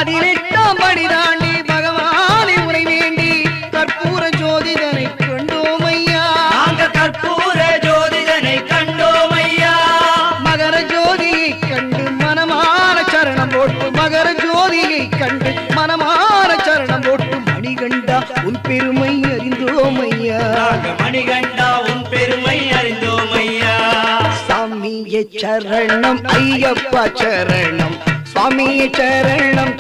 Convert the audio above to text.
18ஆம் படி தாண்டி பகவானை உரை வேண்டி கற்பூர ஜோதிதனை கண்டோம் ஐயா. நாங்கள் கற்பூர ஜோதிதனை கண்டோம் ஐயா. மகர ஜோதியை கண்டு மனமான சரணம் போட்டு மகர ஜோதியை கண்டு மனமான சரணம் போட்டு மணிகண்டா உன் பெருமை அறிந்தோம் ஐயா. மணிகண்டா உன் பெருமை அறிந்தோம் ஐயா. சாமியே சரணம் ஐயப்பா சரணம் சுவாமியே சரணம்